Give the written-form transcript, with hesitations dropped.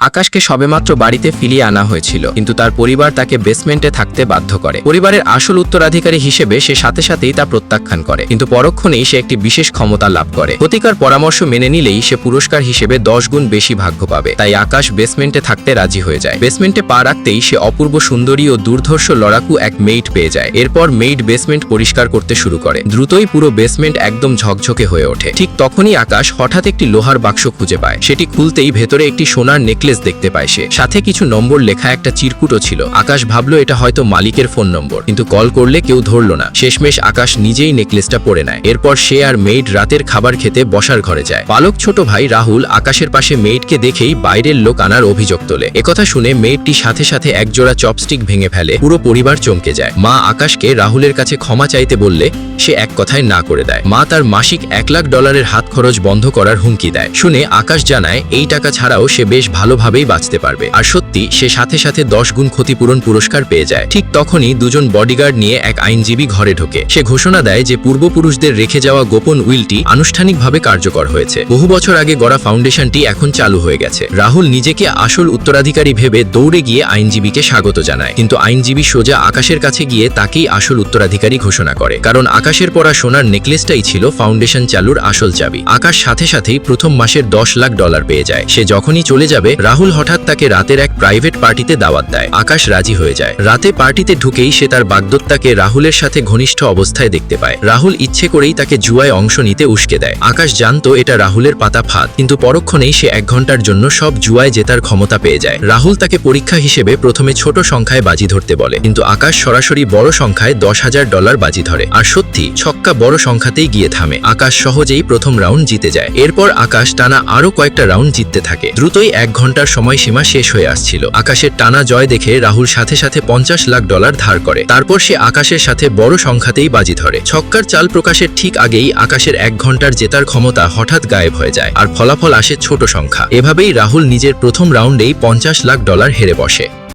আকাশকে সবেমাত্র বাড়িতে ফিরিয়ে আনা হয়েছিল, কিন্তু তার পরিবার তাকে বেসমেন্টে থাকতে বাধ্য করে। পরিবারের আসল উত্তরাধিকারী হিসেবে সে সাথে সাথেই তা প্রত্যাখ্যান করে, কিন্তু পরক্ষণেই সে একটি বিশেষ ক্ষমতা লাভ করে। প্রতিকার পরামর্শ মেনে নিলেই সে পুরস্কার হিসেবে 10 গুণ বেশি ভাগ্য পাবে। তাই আকাশ বেসমেন্টে থাকতে রাজি হয়ে যায়। বেসমেন্টে পা রাখতেই সে অপূর্ব সুন্দরী ও দুর্ধর্ষ লড়াকু এক মেইড পেয়ে যায়। এরপর মেইড বেসমেন্ট পরিষ্কার করতে শুরু করে। দ্রুতই পুরো বেসমেন্ট একদম ঝকঝকে হয়ে ওঠে। ঠিক তখনই আকাশ হঠাৎ একটি লোহার বাক্স খুঁজে পায়। সেটি খুলতেই ভেতরে একটি সোনার নেকলেস দেখতে পায় সে। সাথে কিছু নম্বর লেখা একটা চিরকুটও ছিল। আকাশ ভাবলো এটা হয়তো মালিকের ফোন নম্বর, কিন্তু কল করলে কেউ ধরল না। শেষমেশ আকাশ নিজেই নেকলেসটা পরে নেয়। এরপর সে আর মেইড রাতের খাবার খেতে বসার ঘরে যায়। বালক ছোট ভাই রাহুল আকাশের পাশে মেইডকে দেখেই বাইরের লোক আনার অভিযোগ তোলে। একথা শুনে মেইডটি সাথে সাথে একজোড়া চপস্টিক ভেঙে ফেলে। পুরো পরিবার চমকে যায়। মা আকাশকে রাহুলের কাছে ক্ষমা চাইতে বললে সে এক কথায় না করে দেয়। মা তার মাসিক $1,00,000 হাত খরচ বন্ধ করার হুমকি দেয়। শুনে আকাশ জানায় এই টাকা ছাড়াও সে বেশ ভালোভাবেই বাঁচতে পারবে। আর সত্যি সে সাথে সাথে 10 গুণ ক্ষতিপূরণ পুরস্কার পেয়ে যায়। ঠিক তখনই দুজন বডিগার্ড নিয়ে এক আইনজীবী ঘরে ঢোকে। সে ঘোষণা দেয় যে পূর্বপুরুষদের রেখে যাওয়া গোপন উইলটি আনুষ্ঠানিকভাবে কার্যকর হয়েছে। বহু বছর আগে গড়া ফাউন্ডেশনটি এখন চালু হয়ে গেছে। রাহুল নিজেকে আসল উত্তরাধিকারী ভেবে দৌড়ে গিয়ে আইনজীবীকে স্বাগত জানায়, কিন্তু আইনজীবী সোজা আকাশের কাছে গিয়ে তাকেই আসল উত্তরাধিকারী ঘোষণা করে, কারণ আকাশের পরা সোনার নেকলেসটাই ছিল ফাউন্ডেশন চালুর আসল চাবি। আকাশ সাথে সাথেই প্রথম মাসের $10 লাখ পেয়ে যায়। সে যখনই চলে যাবে রাহুল হঠাৎ তাকে রাতের এক প্রাইভেট পার্টিতে দাওয়াত দেয়। আকাশ রাজি হয়ে যায়। রাতে পার্টিতে ঢুকেই সে তার বাগদত্তাকে রাহুলের সাথে ঘনিষ্ঠ অবস্থায় দেখতে পায়। রাহুল ইচ্ছে করেই তাকে জুয়ায় অংশ নিতে উস্কে দেয়। আকাশ জানতো এটা রাহুলের পাতা ফাঁদ, কিন্তু পরক্ষণেই সে 1 ঘন্টার জন্য সব জুয়ায় জেতার ক্ষমতা পেয়ে যায়। রাহুল তাকে পরীক্ষা হিসেবে প্রথমে ছোট সংখ্যায় বাজি ধরতে বলে, কিন্তু আকাশ সরাসরি বড় সংখ্যায় $10,000 বাজি ধরে। আর সত্যি ছক্কা বড় সংখ্যাতেই গিয়ে থামে। আকাশ সহজেই প্রথম রাউন্ড জিতে যায়। এরপর আকাশ টানা আরো কয়েকটা রাউন্ড জিততে থাকে। দ্রুতই 1 ঘন্টার সময়সীমা শেষ হয়ে আসছিল। আকাশের টানা জয় দেখে রাহুল সাথে সাথে $50 লাখ ধার করে। তারপর সে আকাশের সাথে বড় সংখ্যাতেই বাজি ধরে। ছক্কার চাল প্রকাশের ঠিক আগেই আকাশের 1 ঘন্টার জেতার ক্ষমতা হঠাৎ গায়েব হয়ে যায়, আর ফলাফল আসে ছোট সংখ্যা। এভাবেই রাহুল নিজের প্রথম রাউন্ডেই $50 লাখ হেরে বসে।